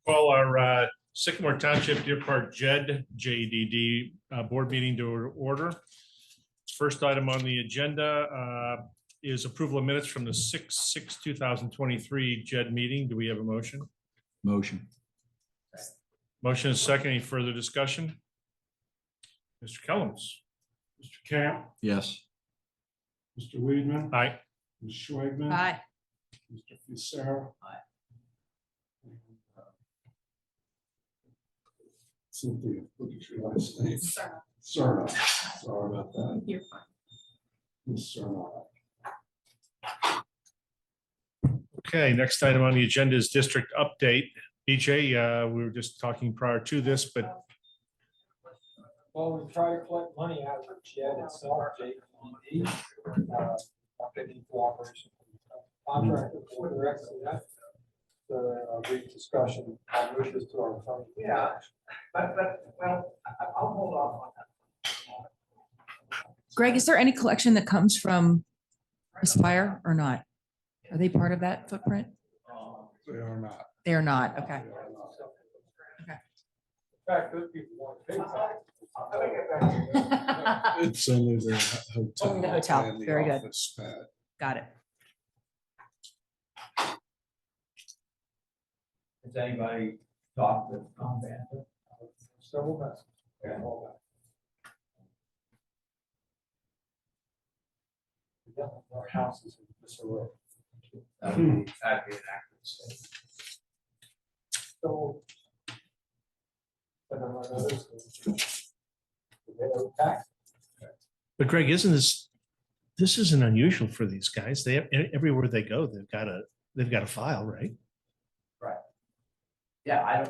Call our Sycamore Township Deer Park JEDD board meeting to order. First item on the agenda is approval of minutes from the 6/6/2023 JED meeting. Do we have a motion? Motion. Motion is second. Any further discussion? Mr. Kellums. Mr. Camp, Yes. Mr. Weedman. Aye. Ms. Schwagman. Aye. Mr. Fusara. Aye. Cynthia, look at your last name. Sorry. Sorry about that. You're fine. Ms. Sarna. Okay, next item on the agenda is district update. BJ, we were just talking prior to this, but Well, we try to collect money out of the JED itself, JEDD, getting cooperation from the contractor, board director, that's the brief discussion. I'll move this to our attorney. Yeah, but, well, I'll hold off on that. Greg, is there any collection that comes from Aspire or not? Are they part of that footprint? They are not. They are not. Okay. They are not. In fact, those people want to pay taxes. It's only the hotel. Only the hotel. and the Very good. office pad. Got it. Has anybody talked with Tom Banter? Several messages. Okay. Our houses in disarray. That'd be an accurate statement. So. But then what others? They owe tax. But Greg, this isn't unusual for these guys. They have, everywhere they go, they've got a file, right? Yeah, I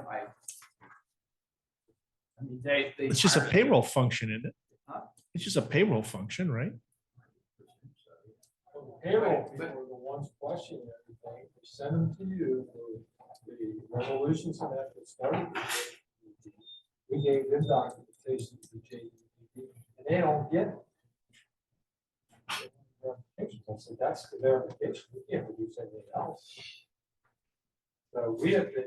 mean, they. It's just a payroll function, isn't it? Huh? It's just a payroll function, right? Well, the Payroll people are the ones questioning everything. We send them to you for the resolutions and that that started. We gave them documentation to JEDD, and they don't get it. I said, that's the verification. We can't produce anything else. So we have been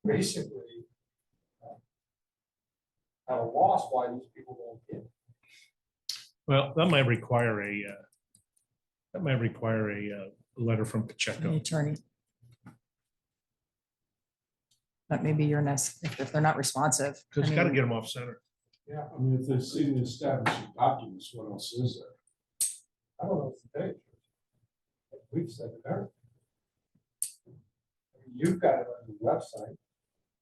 basically at a loss why these people don't get it. Well, that might require a letter from The Pacheco. attorney. That may be your next, if they're not responsive. Because I you got to mean, get them off center. Yeah, I mean, if they've seen the establishing documents, what else is there? I don't know if they. We've said it there. You've got it on your website.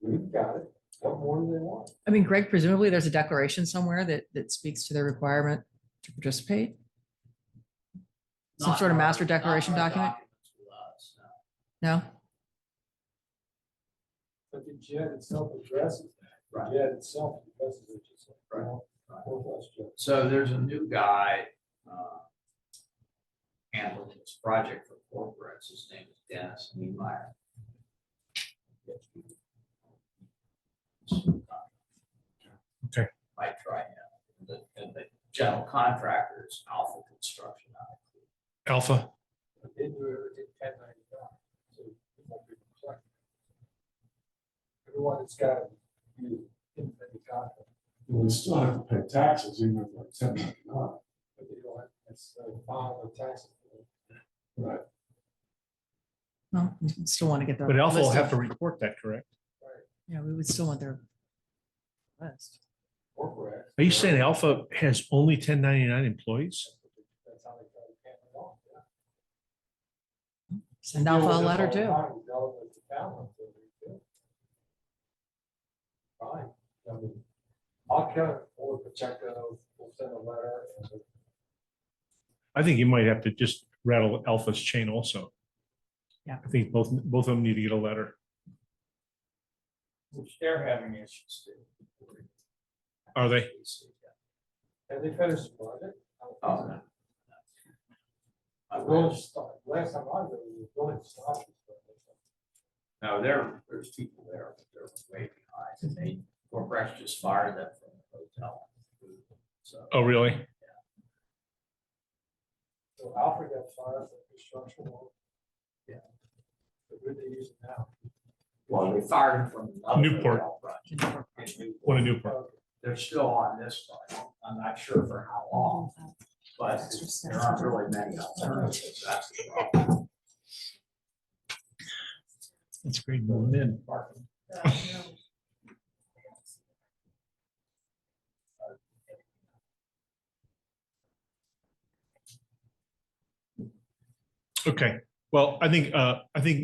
We've got it. What more do they want? I mean, Greg, presumably there's a declaration somewhere that speaks to their requirement to participate. Some sort of master declaration document? No? But the JED itself addresses that. Right. The JED itself addresses it. Just like, Right. Northwest JED. So there's a new guy handling this project for corporates. His name is Dennis Niemeyer. Okay. Might try him. And the general contractor is Alpha Construction. Alpha. They do everything 1099. So it won't be reflected. Everyone that's got to be independent contractor. We still have to pay taxes even if they're 1099. But they don't have to file the taxes. Right. No, we still want to get the. But Alpha will list have of- to report that, correct? Right. Yeah, we would still want their list. Corporate. Are you saying Alpha has only 1099 employees? That's how they try to pay it off. Yeah. Send Alpha a letter too. Fine. I mean, I'll kind of forward Pacheco, we'll send a letter. And I think you might have to just rattle Alpha's chain also. Yeah. I think both of them need to get a letter. Which they're having issues too. Are they? Have they finished the project? Oh, no. I will start, last time I was, we were going to stop. No, there's people there, but they're way behind. They, corporations just fired them from the hotel. So. Oh, really? So Alfred got fired for construction work. Yeah. But who they using now? Well, they fired him from another Newport. hotel project in Newport. One in Newport. They're still on this side. I'm not sure for how long, but there aren't really many alternatives. That's the problem. That's great. Moving in. Okay, well, I think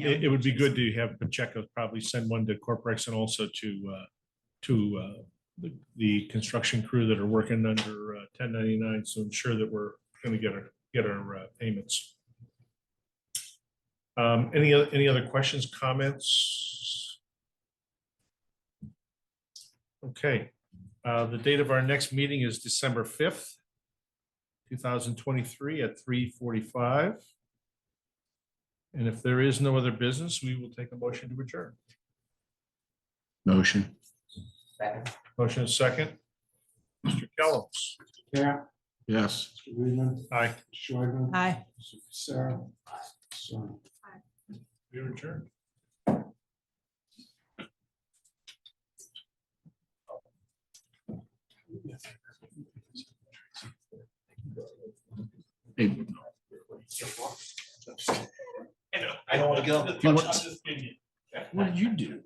it would be good to have Pacheco probably send one to Corprex and also to the construction crew that are working under 1099, so ensure that we're gonna get our payments. Any other questions, comments? Okay, the date of our next meeting is December 5th, 2023 at 3:45. And if there is no other business, we will take a motion to adjourn. Motion. Second. Motion is second. Mr. Kellums. Yeah, Yes. Mr. Weedman, Aye. Schweiger, Hi. Mr. Sarah. Sorry. We are adjourned. Hey, I don't want to go. what did you do?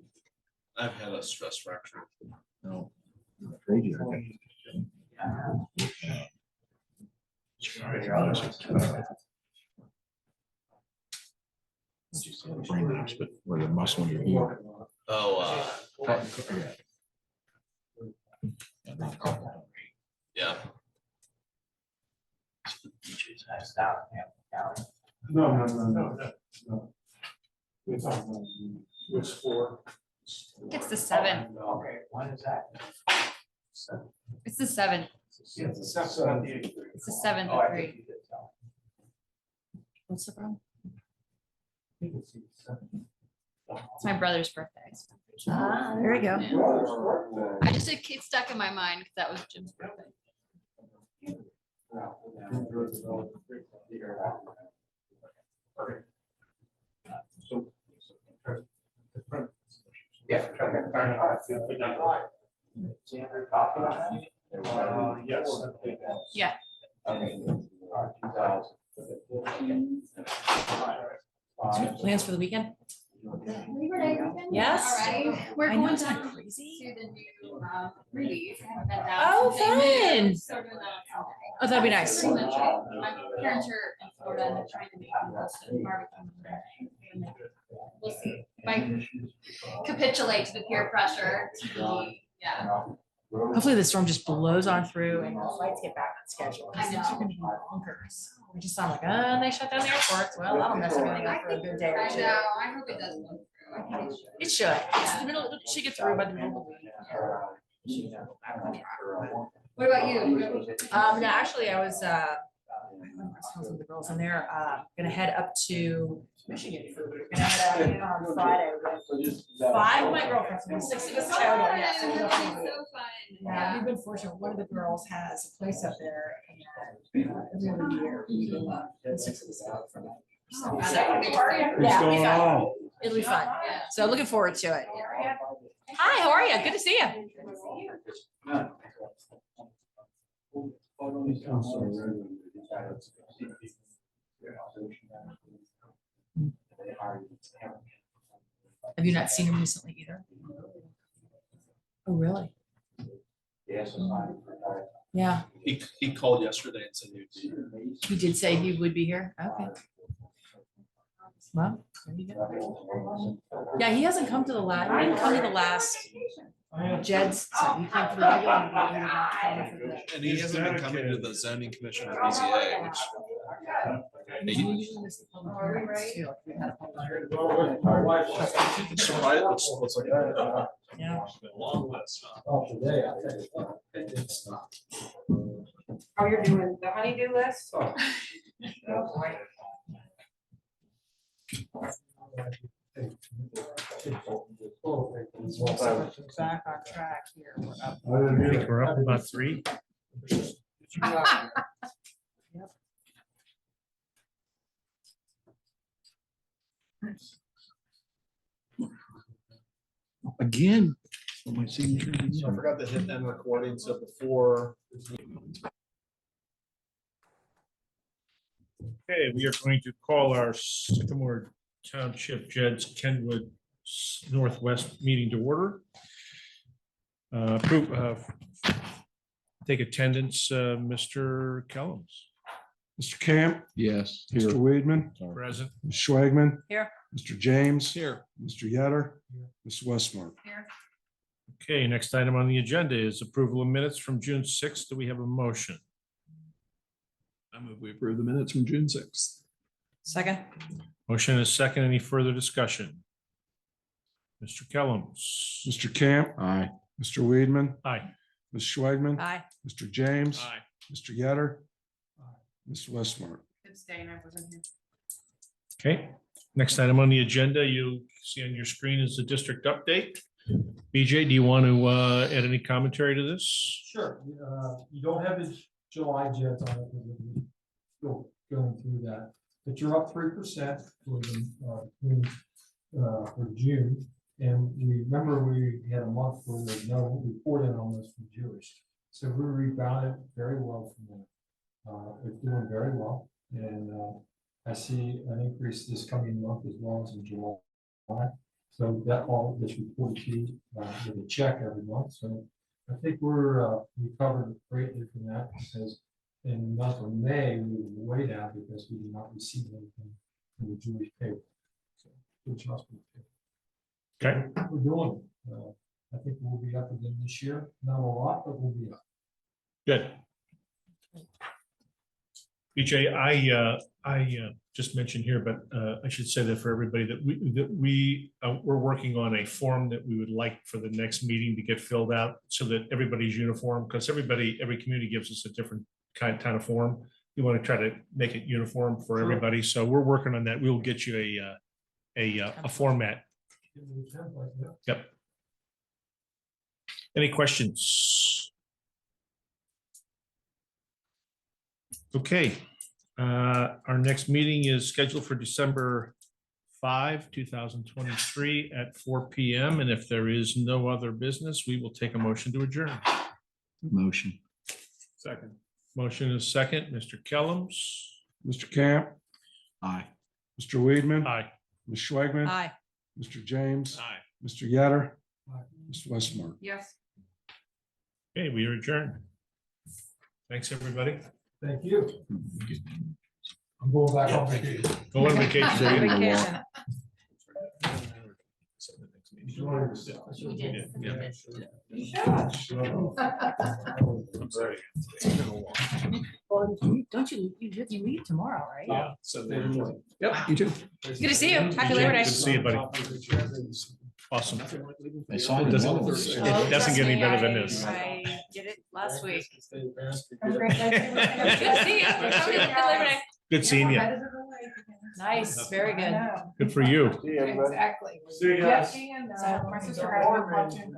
I've had a stress fracture. No. I'm afraid you are. Brain mass, but where the muscle in your ear. Oh, yeah. That's down in Hampton County. No. We're talking about which for? It's the 7th. Okay, when is that? It's the 7th. It's It's the 7th Oh, of I think 3. you did tell What's the problem? It's my brother's birthday. Ah, there you go. Yeah. I just it stuck in my mind because that was Jim's birthday. Yeah. Yes. Yeah. Okay. Plans for the weekend? Labor Day weekend? Yes. Already. We're I know, going isn't that down crazy? to the new Rudy's. I haven't been down Oh, since they fun. moved, so we're doing that on Sunday. Oh, that'd be nice. Pretty much it. My parents are in Florida and they're trying to make me host a barbecue. We'll see if I capitulate to the peer pressure to be, yeah. Hopefully the storm just blows on through and the flights get back on schedule. I Things know. are gonna be bonkers. We just sound like, they shut down the airports. Well, that'll mess everything up for a good day or I two. know, I hope it does go through. I think it should. It should. It's the middle, it should get through by the middle of the week. What about you? No, actually, I was telling the girls and they're gonna head up to Michigan for, we're gonna head out on Friday with 5 of my girlfriends, and 6 of us total. Yeah, so That'd we'll be have fun. so fun. Yeah, we've been fortunate. One of the girls has a place up there and every other year we go up and 6 of us go from it. Oh, that'd be great. Yeah, it'll be going fun. on? It'll be fun. Yeah. So looking forward to it. Hi, how are you? Good to see you. Have you not seen him recently either? Oh, really? Yeah, He called yesterday and said he'd be. he did say he would be here. Okay. Well, there you go. Yeah, he hasn't come to the last, he didn't come to the last JEDZ, so he came for the regular meeting, he did not come for the- And he hasn't been coming to the zoning commission or BZA, which. We usually miss the public hearings, too. We've had a public hearing. It's surprising, looks like. Yeah. Long list. Oh, today, I tell you what. Oh, you're doing the honeydew list? Oh. Oh, boy. Back on track here. We're up. I think we're up about 3. again. My signature. So I forgot to hit end recording, so before. Okay, we are going to call our Sycamore Township JEDZ Kenwood Northwest meeting to order. Take attendance, Mr. Kellums. Mr. Camp, Yes. Mr. Here. Weedman, Sorry. Present. Ms. Schwagman. Here. Mr. James. Here. Mr. Yetter. Ms. Westmark. Here. Okay, next item on the agenda is approval of minutes from June 6th. Do we have a motion? I move we approve the minutes from June 6th. Second. Motion is second. Any further discussion? Mr. Kellums. Mr. Camp, Aye. Mr. Weedman, Aye. Ms. Schwagman. Aye. Mr. James. Aye. Mr. Yetter. Ms. Westmark. Abstain, I wasn't here. Okay, next item on the agenda, you'll see on your screen is the district update. BJ, do you want to add any commentary to this? Sure, you don't have the July JEDS on it, because we're still going through that, but you're up 3% for June. And we remember we had a month where there was no reporting on this from Jewish. So we rebounded very well from there. It's doing very well, and I see an increase this coming month as well as in July. So that all gets reported to you with a check every month. So I think we're recovered greatly from that, because in the month of May, we were way down because we did not receive anything from the Jewish paper. So good job. Okay. We're doing, I think we'll be up again this year, not a lot, but we'll be up. Good. BJ, I just mentioned here, but I should say that for everybody that we're working on a form that we would like for the next meeting to get filled out so that everybody's uniform, because every community gives us a different kind of form. We want to try to make it uniform for everybody. So we're working on that. We'll get you a format. Yep. Any questions? Okay, our next meeting is scheduled for December 5, 2023 at 4 p.m. And if there is no other business, we will take a motion to adjourn. Motion. Second. Motion is second. Mr. Kellums. Mr. Camp, Aye. Mr. Weedman. Aye. Ms. Schwagman. Aye. Mr. James. Aye. Mr. Yetter. Ms. Westmark. Yes. Okay, we are adjourned. Thanks, everybody. Thank you. I'm going back on vacation. Go on vacation. Vacation. Well, don't you leave tomorrow, right? Yeah. So Yep, you too. Good to see you. Happy Labor Day. Good to see you, buddy. Awesome. I saw It it. doesn't get any better than this. I did it last week. Have a great day. Good to see you. Happy Labor Day. Good seeing you. Nice, very good. Good for you. Exactly. See you Yeah, guys. and my sister had her watching.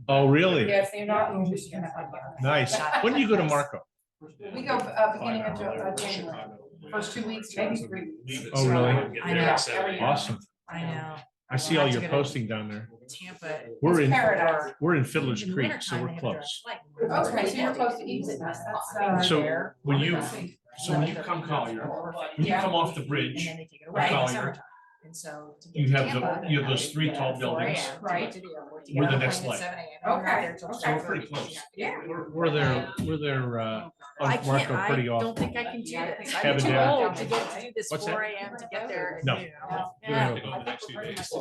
Oh, really? Yes, they're not. Nice. When do you go to Marco? We go beginning of January, first 2 weeks, maybe 3 weeks. Oh, really? I know. Awesome. I know. I see all your posting down there. Tampa. We're in, Paradise. we're in Fiddler's In Creek, winter so time, we're they have close. a direct flight. Okay, so you're close to East. So when you come Collier, when you come off the And bridge, then they take it away in Collier, summertime. And so. to get you to have Tampa, you have those three at tall 4 buildings. a.m. to Right. get to the airport, to We're get the on next plane at leg. 7 a.m. Okay, There till So we're 12:30. pretty close. Yeah. We're there I on can't, Marco I pretty don't often. think I can do this. Have I'm it too down. old to get to do this What's that? 4 a.m. to get there. at No. noon. You're gonna have to go the next few days.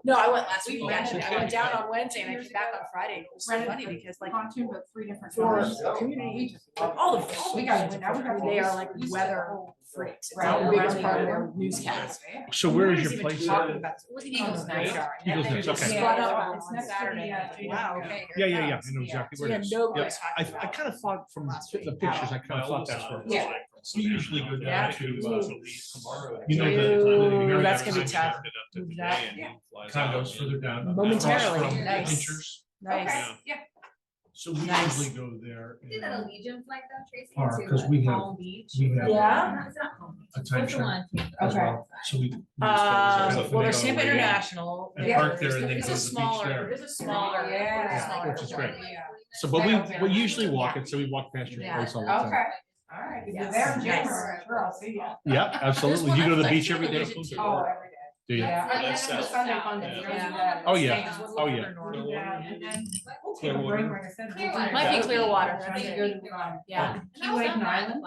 No, I went last week. We Actually, went- I went down on Wednesday and I came back on Friday. It was so funny because like Pontoon, but 3 different for times. a community, like all the We got they it. Now we got are like this. weather freaks. It's Right. not the biggest part of their newscast. So where is Nobody's your even place? talking about it. It wasn't even on Eagles the Nest. radar. And Eagles then they Nest, just okay. spun Yeah, up it's on next to the, Saturday. Wow, okay. Yeah, here it I comes. know exactly where So it is. yeah, nobody Yeah, was I talking about kind of it. thought from Last the week. pictures, I kind of thought that's where. Yeah. We usually go Yeah. down to, you know, Ooh, that's gonna be tough. Condos further down. Momentarily, across from nice. Pinchers. Nice. Okay, yeah. So we Nice. usually go there. Did that Allegiant flight though, Tracy? Or, to, 'cause we have- Palm Beach? we have- Yeah. It's not Palm Beach. a What's the timeshare one? as Okay. well. So we. Well, there's Tampa International. And Yeah. park there and then There's go a to the beach smaller, there. there's a smaller. Yeah. there's a smaller Which is airport. great. Yeah. So, but we usually walk it, so we walk past your Yeah. place all the time. Okay, all right, if you're Yes. there in Yes. January, sure, I'll see you. Yeah, absolutely. one- You go to the I beach feel every like day? we should too. Oh, every day. Do you? Yeah, I mean, That's it's the south. Sunday fun day. Yeah. we don't do that. Oh, yeah. Just a little Oh, yeah. further north. Do that, and then Clearwater. bring, like I said, we'll do Clearwater. Might be that. Clearwater. That's Yeah. good. Yeah. Key Lake and Island.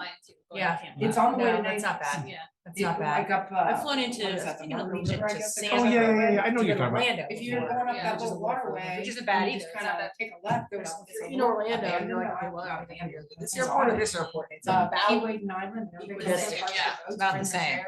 Yeah. It's on the way No, to that's not bad. Yeah. That's not bad. Like up, I've flown into, what is that, the speaking of Margaret Legion, River, I to guess they Santa. call it? I know to you're talking about. Orlando. If you're before. going up Yeah, that which is a little little further, waterway. which isn't bad you either. just It's kinda not that- take a left, goes up. In Orlando, you're like, okay, well, I think you're this airport or this airport. It's Key about, Lake and Island. Equidistant, yeah, it's about the same.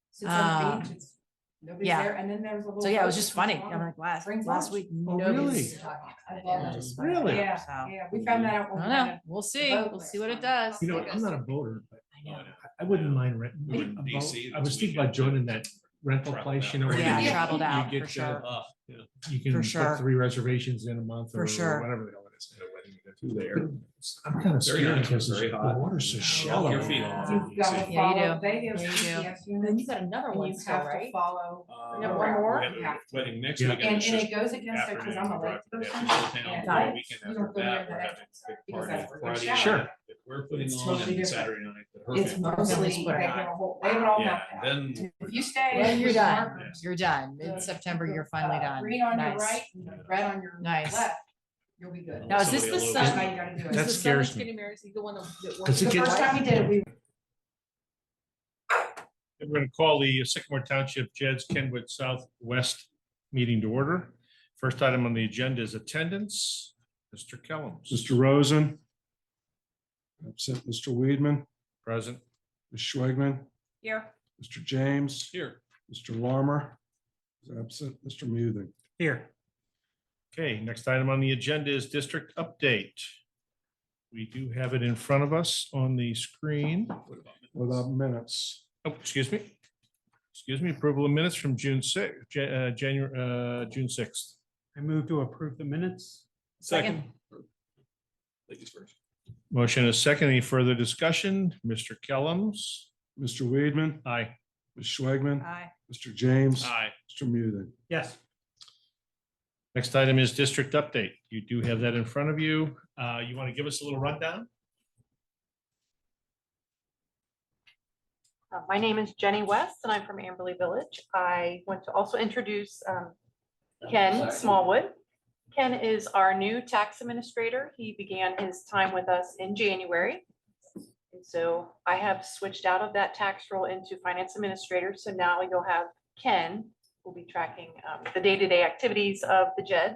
Sits on the beach, it's, nobody's yeah. there, and then there's a little. so yeah, it was boat just that comes funny. along. I'm like, last Brings last lunch. week, Oh, nobody really? was talking I about love it. it. Just Really? Yeah, So, yeah, we found that out. I when don't we know. had We'll see. boat We'll last see what it time. does. You know, I'm not a boater, but I know. I wouldn't mind renting We were in a boat. DC I was this thinking about weekend. joining that rental place, you know. where Yeah, you- traveled you out get for to- sure. You can For put sure. 3 reservations in a month For or sure. whatever the hell it is. Two there. I'm kind of Very scared nice, because very the hot. water's so shallow. Your feet off. You've got to Yeah, you follow, do. they have Yeah, you do. GPS And then you units, got another and one you still, have to right? follow. You have one more? We have a wedding next Yeah. weekend. And it goes against it, because I'm a late person. Town, Got the it. weekend You after don't go near that, the we're having entrance, a big because party that's where Friday they night Sure. that we're putting It's on totally and different. Saturday night that her It's family. mostly, Split they it have out. a whole, they have it all Yeah, mapped out. then. If you stay. Well, you're with done. markers, You're done. the- Mid-September, the, you're finally done. Green on your Nice. right, and red on your Nice. left, you'll be good. Now, is this the Somebody That's sun? how you gotta do Is it. That the son scares that's me. getting married? Is he the one that Does works it The get- with first the time we did it, we We're going to call the Sycamore Township JEDZ Kenwood Southwest meeting to order. First item on the agenda is attendance. Mr. Kellums. Mr. Rosen. Absent Mr. Weedman, Present. Ms. Schwegman, Here. Mr. James, Here. Mr. Larmer. Is absent, Mr. Muthing. Here. Okay, next item on the agenda is district update. We do have it in front of us on the screen. Without minutes. Oh, excuse me. Excuse me, approval of minutes from June 6th, June 6th. I move to approve the minutes. Second. Ladies first. Motion is second. Any further discussion? Mr. Kellums? Mr. Weedman, Aye. Ms. Schwegman, Aye. Mr. James, Aye. Mr. Muthing. Yes. Next item is district update. You do have that in front of you. You want to give us a little rundown? My name is Jenny West and I'm from Amberley Village. I want to also introduce Ken Smallwood. Ken is our new tax administrator. He began his time with us in January. And so I have switched out of that tax role into finance administrator. So now you'll have Ken who'll be tracking the day-to-day activities of the JEDZ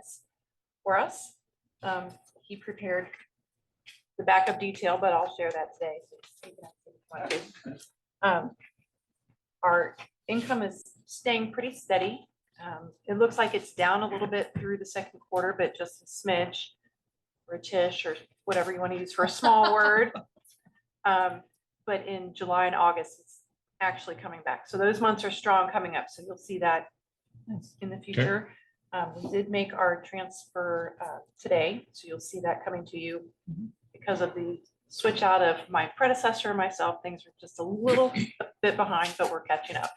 for us. He prepared the backup detail, but I'll share that today. So you can see if you want to. Our income is staying pretty steady. It looks like it's down a little bit through the second quarter, but just a smidge or a tish or whatever you want to use for a small word. But in July and August, it's actually coming back. So those months are strong coming up. So you'll see that in the future. We did make our transfer today. So you'll see that coming to you because of the switch out of my predecessor and myself. Things are just a little bit behind, but we're catching up.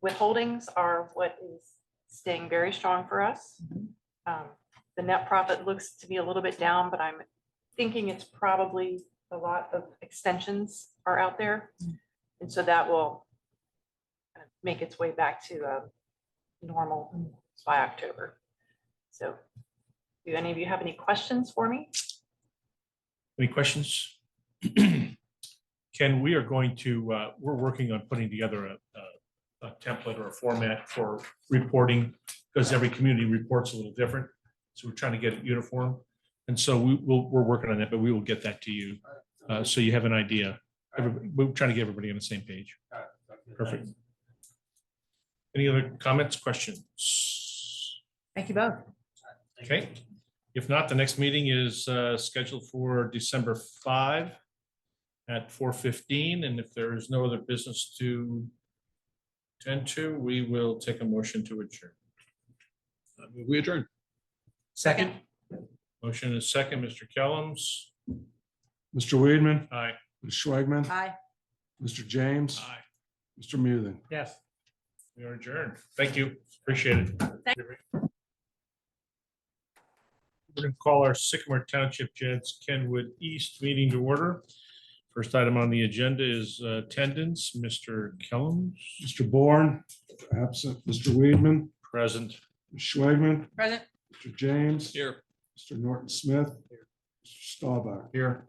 Withholdings are what is staying very strong for us. The net profit looks to be a little bit down, but I'm thinking it's probably a lot of extensions are out there. And so that will kind of make its way back to normal by October. So do any of you have any questions for me? Any questions? Ken, we are going to, we're working on putting together a template or a format for reporting because every community reports a little different. So we're trying to get it uniform. And so we're working on that, but we will get that to you. So you have an idea. We're trying to get everybody on the same page. Perfect. Any other comments, questions? Thank you both. Okay. If not, the next meeting is scheduled for December 5 at 4:15. And if there is no other business to tend to, we will take a motion to adjourn. We adjourn. Second. Motion is second, Mr. Kellums. Mr. Weedman, Aye. Ms. Schwegman, Aye. Mr. James, Aye. Mr. Mullin. Yes. We are adjourned. Thank you. Appreciate it. We're going to call our Sycamore Township JEDZ Kenwood East meeting to order. First item on the agenda is attendance. Mr. Kellums. Mr. Bourne, absent. Mr. Weedman, Present. Ms. Schwagman, Present. Mr. James. Here. Mr. Norton Smith. Mr. Staubach. Here.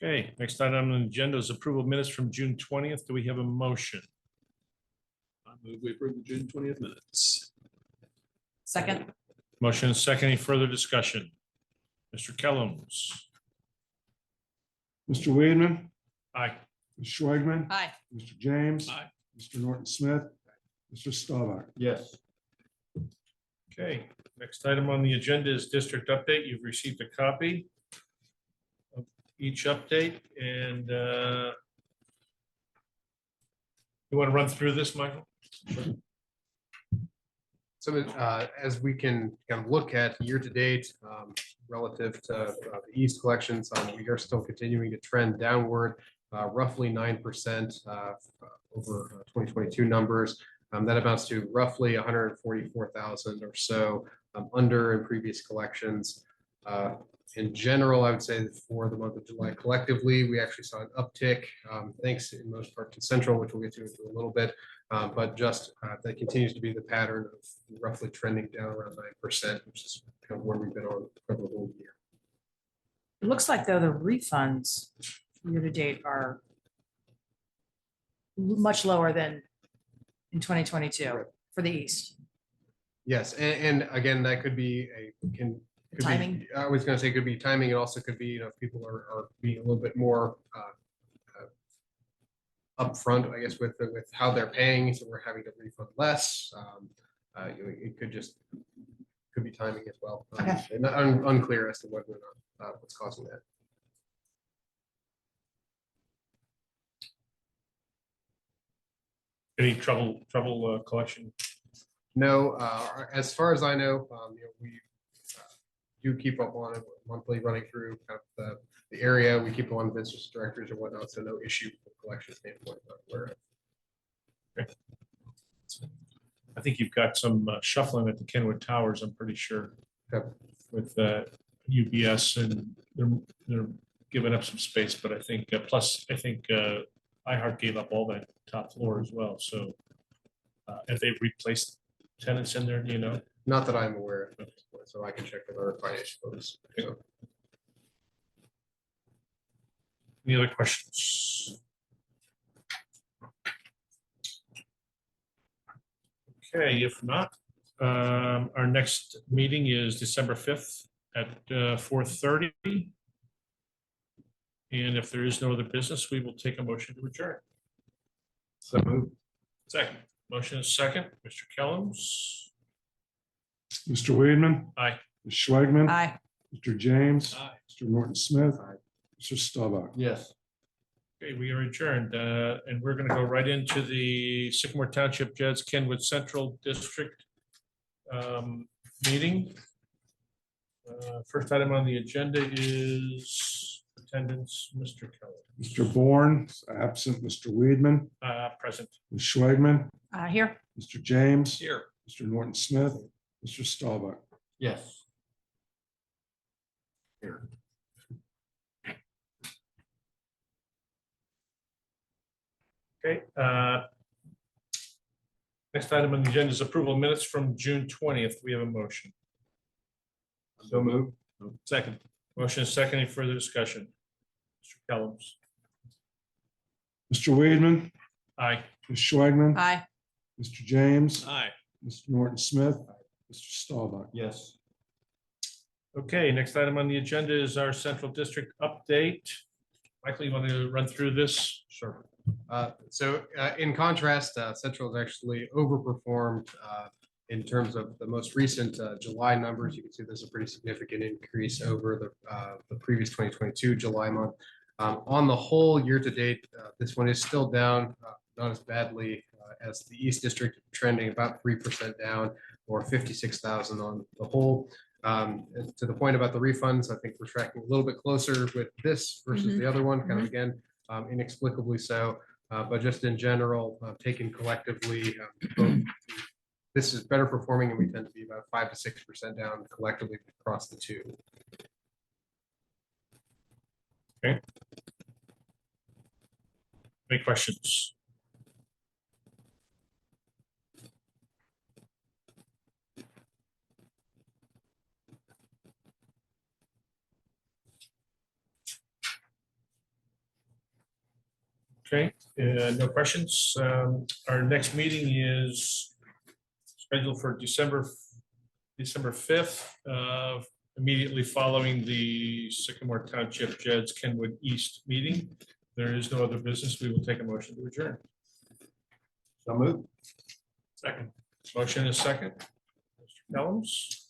Okay, next item on the agenda is approval of minutes from June 20th. Do we have a motion? I move we approve the June 20th minutes. Second. Motion is second. Any further discussion? Mr. Kellums. Mr. Weedman, Aye. Ms. Schwagman, Aye. Mr. James. Aye. Mr. Norton Smith. Mr. Staubach. Yes. Okay, next item on the agenda is district update. You've received a copy of each update and you want to run through this, Michael? So as we can kind of look at year to date relative to the East collections, we are still continuing to trend downward, roughly 9% over 2022 numbers. That amounts to roughly 144,000 or so under in previous collections. In general, I would say that for the month of July collectively, we actually saw an uptick, thanks in most part to Central, which we'll get to in a little bit. But just that continues to be the pattern of roughly trending down around 9%, which is kind of where we've been on for the whole year. It looks like though the refunds year to date are much lower than in 2022 for the East. Yes, and again, that could be could be- Timing. I was going to say could be timing. It also could be, you know, if people are being a little bit more upfront, I guess, with how they're paying, so we're having to refund less. It could be timing as well. Okay. And unclear as to whether or not what's causing that. Any trouble collection? No, as far as I know, we do keep up on it monthly, running through kind of the area. We keep on business directors and whatnot, so no issue from a collection standpoint. I think you've got some shuffling at the Kenwood Towers, I'm pretty sure. Okay. With UBS, and they're giving up some space, but I think plus I think iHeart gave up all that top floor as well. So have they replaced tenants in there? Do you know? Not that I'm aware of, so I can check with our financial folks. So, Any other questions? Okay, if not, our next meeting is December 5th at 4:30. And if there is no other business, we will take a motion to adjourn. so move. Second, motion is second. Mr. Kellums. Mr. Weedman, Aye. Ms. Schwagman. Aye. Mr. James. Aye. Mr. Norton Smith. Aye. Mr. Staubach. Yes. Okay, we are adjourned, and we're going to go right into the Sycamore Township JEDZ Kenwood Central District meeting. First item on the agenda is attendance. Mr. Keller, Mr. Bourne, absent. Mr. Weedman, present. Ms. Schwagman, Here. Mr. James. Here. Mr. Norton Smith, Mr. Staubach. Yes. Here. Okay. Next item on the agenda is approval of minutes from June 20th. We have a motion. So move. Second. Motion is second. Any further discussion? Mr. Kellums. Mr. Weedman, Aye. Ms. Schwagman, Aye. Mr. James, Aye. Mr. Norton Smith, Mr. Staubach. Yes. Okay, next item on the agenda is our central district update. Michael, you want to run through this? Sure. So in contrast, Central has actually overperformed in terms of the most recent July numbers. You can see there's a pretty significant increase over the previous 2022 July month. On the whole, year to date, this one is still down, not as badly as the East District, trending about 3% down, or 56,000 on the whole. And to the point about the refunds, I think we're tracking a little bit closer with this versus the other one, kind of again, inexplicably so. But just in general, taken collectively, this is better performing and we tend to be about 5 to 6% down collectively across the two. Any questions? Okay, no questions. Our next meeting is scheduled for December 5th, immediately following the Sycamore Township JEDZ Kenwood East meeting. There is no other business. We will take a motion to adjourn. So moved. Second. Motion is second. Mr. Kellums?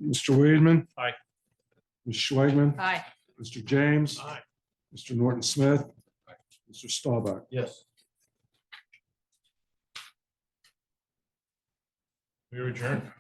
Mr. Weedman. Aye. Ms. Schwagman. Aye. Mr. James. Aye. Mr. Norton Smith. Mr. Staubach. Yes. We are adjourned.